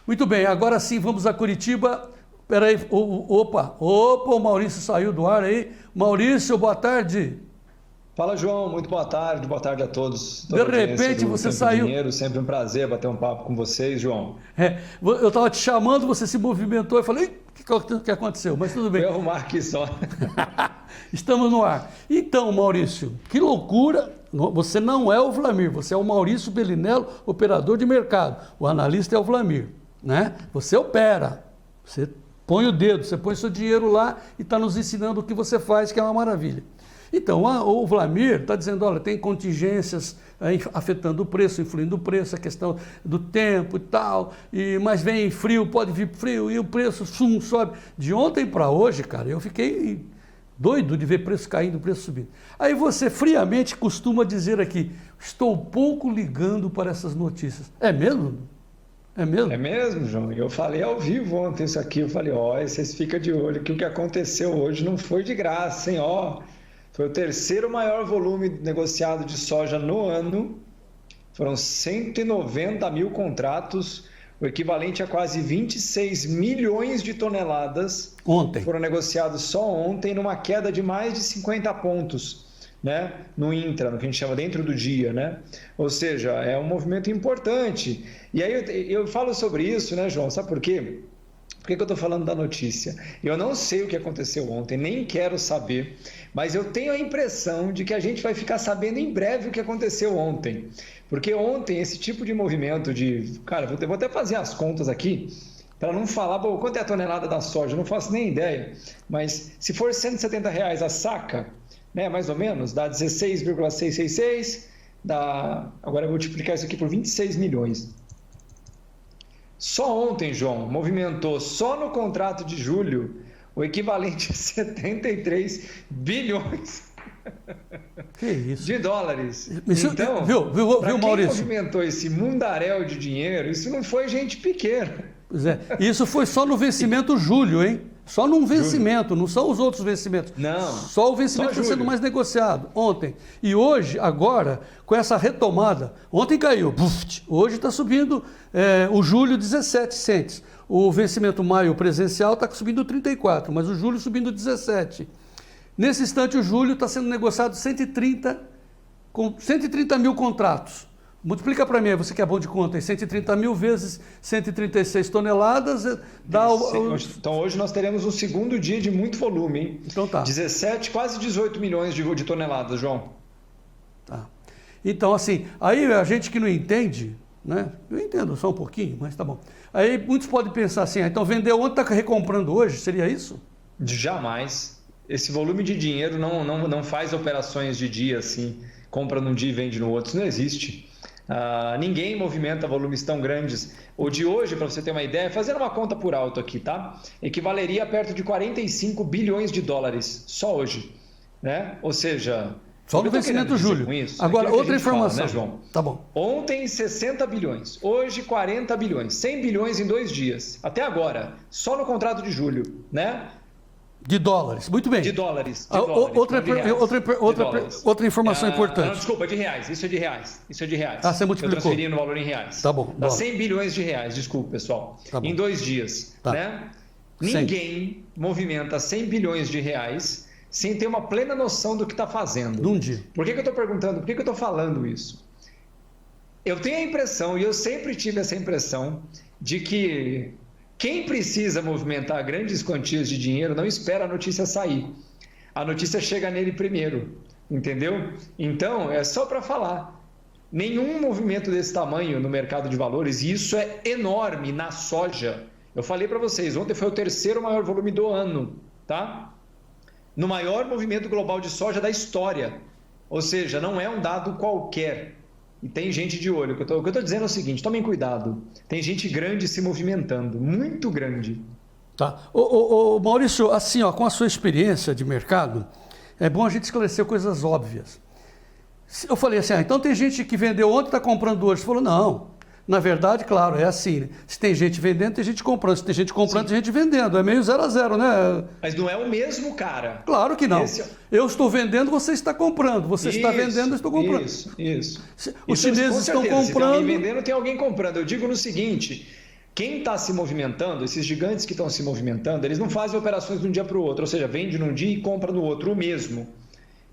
Muito bem, agora sim vamos a Curitiba. Peraí, opa, o Maurício saiu do ar aí. Maurício, boa tarde. Fala, João, muito boa tarde a todos. De repente você saiu. Dinheiro, sempre um prazer bater um papo com vocês, João. Eu estava te chamando, você se movimentou e falei, o que aconteceu? Mas tudo bem. Vou arrumar aqui só. Estamos no ar. Então, Maurício, que loucura. Você não é o Vlamir, você é o Maurício Bellinello, operador de mercado. O analista é o Vlamir, né? Você opera, você põe o dedo, você põe seu dinheiro lá e está nos ensinando o que você faz, que é uma maravilha. Então, o Vlamir está dizendo, olha, tem contingências afetando o preço, influindo o preço, a questão do tempo e tal, mas vem frio, pode vir frio, e o preço sobe. De ontem para hoje, cara, eu fiquei doido de ver preço caindo, preço subindo. Aí você friamente costuma dizer aqui, estou pouco ligando para essas notícias. É mesmo? É mesmo? É mesmo, João? Eu falei ao vivo ontem isso aqui, eu falei, ó, vocês ficam de olho que o que aconteceu hoje não foi de graça, hein, ó. Foi o terceiro maior volume negociado de soja no ano, foram 190 mil contratos, o equivalente a quase 26 milhões de toneladas. Ontem. Foram negociados só ontem, numa queda de mais de 50 pontos, né? No intra, no que a gente chama dentro do dia, né? Ou seja, é um movimento importante. E aí eu falo sobre isso, né, João? Sabe por quê? Por que eu estou falando da notícia? Eu não sei o que aconteceu ontem, nem quero saber, mas eu tenho a impressão de que a gente vai ficar sabendo em breve o que aconteceu ontem. Porque ontem esse tipo de movimento de... Cara, vou até fazer as contas aqui, para não falar, bom, quanto é a tonelada da soja? Eu não faço nem ideia, mas se for R$170 a saca, né, mais ou menos, dá 16,666, agora eu vou multiplicar isso aqui por 26 milhões. Só ontem, João, movimentou só no contrato de julho o equivalente a 73 bilhões que isso? de dólares. Isso, então, viu, quem Maurício? movimentou esse mundaréu de dinheiro, isso não foi gente pequena. Pois é, isso foi só no vencimento julho, hein? Só num vencimento, não são os outros vencimentos. Não. Só o vencimento está sendo mais negociado ontem. E hoje, agora, com essa retomada, ontem caiu, hoje está subindo o julho 17 centes. O vencimento maio presencial está subindo 34, mas o julho subindo 17. Nesse instante, o julho está sendo negociado 130 mil contratos. Multiplica para mim, você que é bom de conta, aí, 130 mil vezes 136 toneladas, dá Então hoje nós teremos um segundo dia de muito volume, hein? Então tá. 17, quase 18 milhões de toneladas, João. Tá. Então assim, aí a gente que não entende, né? Eu entendo só um pouquinho, mas tá bom. Aí muitos podem pensar assim, então vendeu ontem, está recomprando hoje, seria isso? Jamais. Esse volume de dinheiro não faz operações de dia assim, compra num dia e vende no outro, isso não existe. Ninguém movimenta volumes tão grandes. O de hoje, para você ter uma ideia, fazendo uma conta por alto aqui, tá? Equivaleria a perto de 45 bilhões de dólares, só hoje, né? Ou seja... Só no vencimento julho. Agora, outra informação. Fala, né, João? Tá bom. Ontem, 60 bilhões. Hoje, 40 bilhões. 100 bilhões em 2 dias. Até agora. Só no contrato de julho, né? De dólares, muito bem. De dólares. Outra informação importante. Não, desculpa, de reais. Isso é de reais. Você multiplicou. Eu transferi no valor em reais. Tá bom. Dá 100 bilhões de reais, desculpa, pessoal. Tá bom. Em 2 dias, tá. né? Ninguém movimenta 100 bilhões de reais sem ter uma plena noção do que está fazendo. Num dia. Por que eu estou perguntando? Por que eu estou falando isso? Eu tenho a impressão, e eu sempre tive essa impressão, de que quem precisa movimentar grandes quantias de dinheiro não espera a notícia sair. A notícia chega nele primeiro, entendeu? Então, é só para falar. Nenhum movimento desse tamanho no mercado de valores, e isso é enorme na soja. Eu falei para vocês, ontem foi o terceiro maior volume do ano, tá? No maior movimento global de soja da história. Ou seja, não é um dado qualquer. E tem gente de olho. O que eu estou dizendo é o seguinte, tomem cuidado. Tem gente grande se movimentando, muito grande. Tá. Maurício, assim, ó, com a sua experiência de mercado, é bom a gente esclarecer coisas óbvias. Eu falei assim, então tem gente que vendeu ontem e está comprando hoje. Você falou, não. Na verdade, claro, é assim, né? Se tem gente vendendo, tem gente comprando. Se tem gente comprando, tem gente vendendo. É meio 0 a 0, né? Mas não é o mesmo cara. Claro que não. Eu estou vendendo, você está comprando. Você está vendendo, eu estou comprando. Isso. Os chineses estão comprando. Se tem alguém vendendo, tem alguém comprando. Eu digo no seguinte, Quem está se movimentando, esses gigantes que estão se movimentando, eles não fazem operações de um dia para o outro, ou seja, vende num dia e compra no outro, o mesmo.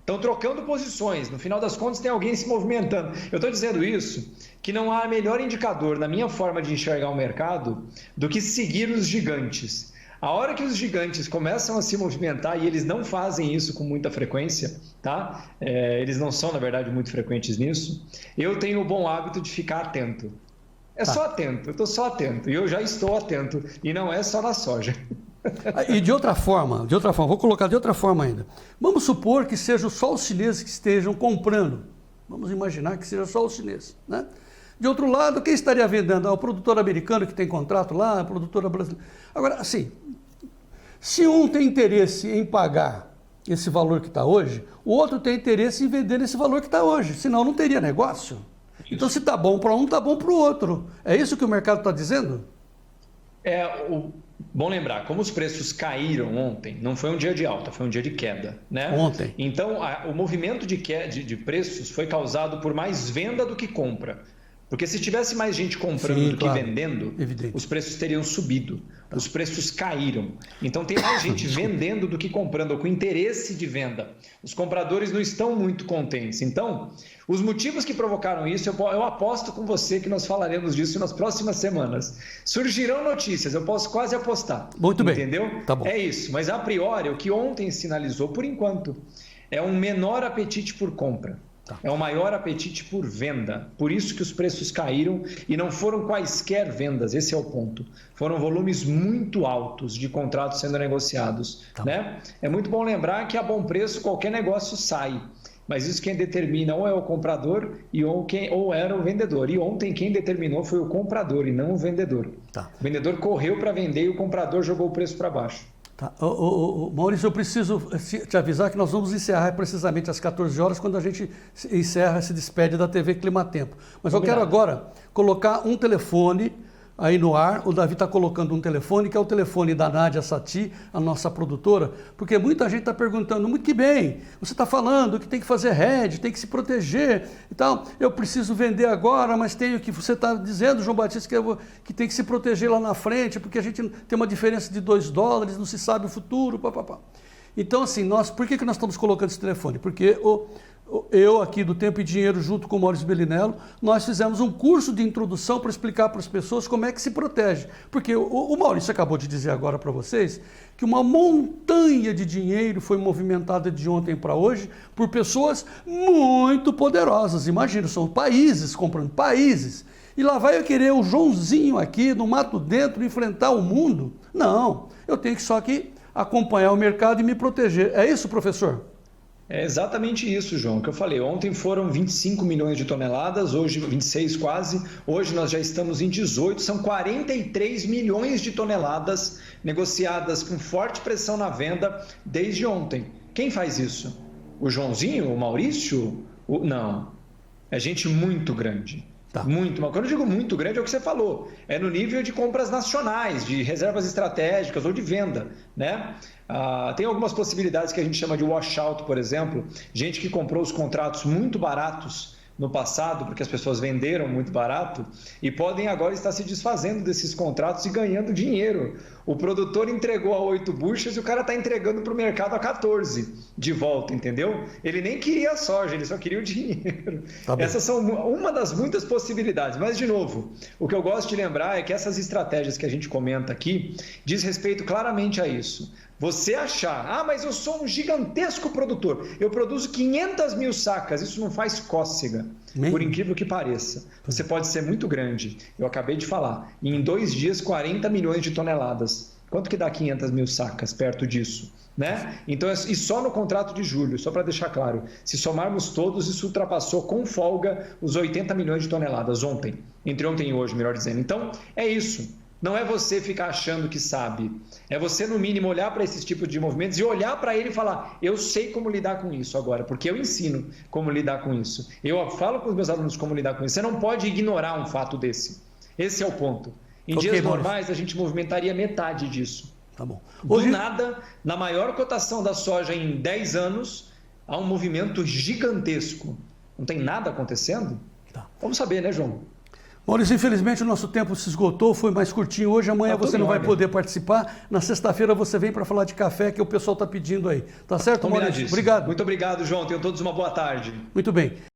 Estão trocando posições, no final das contas tem alguém se movimentando. Eu estou dizendo isso, que não há melhor indicador na minha forma de enxergar o mercado do que seguir os gigantes. A hora que os gigantes começam a se movimentar, e eles não fazem isso com muita frequência, tá? Eles não são, na verdade, muito frequentes nisso, eu tenho o bom hábito de ficar atento. Só atento, eu estou só atento, e eu já estou atento, e não é só na soja. E de outra forma, vou colocar de outra forma ainda. Vamos supor que sejam só os chineses que estejam comprando. Vamos imaginar que seja só os chineses, né? De outro lado, quem estaria vendendo? O produtor americano que tem contrato lá, a produtora brasileira. Agora, assim, se um tem interesse em pagar esse valor que está hoje, o outro tem interesse em vender esse valor que está hoje, senão não teria negócio. Então, se está bom para um, está bom para o outro. É isso que o mercado está dizendo? Bom lembrar, como os preços caíram ontem, não foi um dia de alta, foi um dia de queda, né? Ontem. Então, o movimento de preços foi causado por mais venda do que compra. Porque se tivesse mais gente comprando do que vendendo, os preços teriam subido, os preços caíram. Então tem mais gente vendendo do que comprando, ou com interesse de venda. Os compradores não estão muito contentes. Então, os motivos que provocaram isso, eu aposto com você que nós falaremos disso nas próximas semanas. Surgirão notícias, eu posso quase apostar. Muito bem. Entendeu? Tá bom. É isso, mas a priori, o que ontem sinalizou, por enquanto, é um menor apetite por compra. É um maior apetite por venda. Por isso que os preços caíram e não foram quaisquer vendas, esse é o ponto. Foram volumes muito altos de contratos sendo negociados. Né? É muito bom lembrar que a bom preço qualquer negócio sai. Mas isso quem determina ou é o comprador ou era o vendedor. E ontem quem determinou foi o comprador e não o vendedor. O vendedor correu para vender e o comprador jogou o preço para baixo. Tá. Maurício, eu preciso te avisar que nós vamos encerrar precisamente às 14 horas, quando a gente se despede da TV Climatempo. Mas eu quero agora colocar um telefone aí no ar. O Davi está colocando um telefone, que é o telefone da Nádia Sati, a nossa produtora, porque muita gente está perguntando, muito que bem, você está falando que tem que fazer hedge, tem que se proteger e tal, eu preciso vender agora, mas tenho que, você está dizendo, João Batista, que tem que se proteger lá na frente, porque a gente tem uma diferença de $2, não se sabe o futuro, papapá. Então, assim, por que nós estamos colocando esse telefone? Porque eu aqui do Tempo e Dinheiro, junto com o Maurício Bellinello, nós fizemos um curso de introdução para explicar para as pessoas como é que se protege. Porque o Maurício acabou de dizer agora para vocês que uma montanha de dinheiro foi movimentada de ontem para hoje por pessoas muito poderosas. Imagina, são países comprando países. E lá vai eu querer o Joãozinho aqui, no mato dentro, enfrentar o mundo? Não, eu tenho que só que acompanhar o mercado e me proteger. É isso, professor? É exatamente isso, João, que eu falei. Ontem foram 25 milhões de toneladas, hoje 26 quase, hoje nós já estamos em 18, são 43 milhões de toneladas negociadas com forte pressão na venda desde ontem. Quem faz isso? O Joãozinho? O Maurício? Não, é gente muito grande. Muito, mas quando eu digo muito grande é o que você falou, é no nível de compras nacionais, de reservas estratégicas ou de venda, né? Tem algumas possibilidades que a gente chama de washout, por exemplo, gente que comprou os contratos muito baratos no passado, porque as pessoas venderam muito barato e podem agora estar se desfazendo desses contratos e ganhando dinheiro. O produtor entregou a 8 bushels e o cara está entregando para o mercado a 14 de volta, entendeu? Ele nem queria a soja, ele só queria o dinheiro. Essas são uma das muitas possibilidades. Mas, de novo, o que eu gosto de lembrar é que essas estratégias que a gente comenta aqui diz respeito claramente a isso. Você achar, mas eu sou um gigantesco produtor, eu produzo 500 mil sacas, isso não faz cócega, por incrível que pareça. Você pode ser muito grande, eu acabei de falar, e em 2 dias 40 milhões de toneladas. Quanto que dá 500 mil sacas perto disso? Né? Então, e só no contrato de julho, só para deixar claro, se somarmos todos, isso ultrapassou com folga os 80 milhões de toneladas ontem, entre ontem e hoje, melhor dizendo. Então, é isso. Não é você ficar achando que sabe, é você no mínimo olhar para esses tipos de movimentos e olhar para ele e falar, eu sei como lidar com isso agora, porque eu ensino como lidar com isso. Eu falo com os meus alunos como lidar com isso. Você não pode ignorar um fato desse. Esse é o ponto. Em dias normais a gente movimentaria metade disso. Tá bom. Do nada, na maior cotação da soja em 10 anos, há um movimento gigantesco. Não tem nada acontecendo? Vamos saber, né, João? Maurício, infelizmente o nosso tempo se esgotou, foi mais curtinho hoje, amanhã você não vai poder participar. Na sexta-feira você vem para falar de café que o pessoal está pedindo aí. Tá certo, Maurício? Obrigado. Muito obrigado, João. Tenham todos uma boa tarde. Muito bem.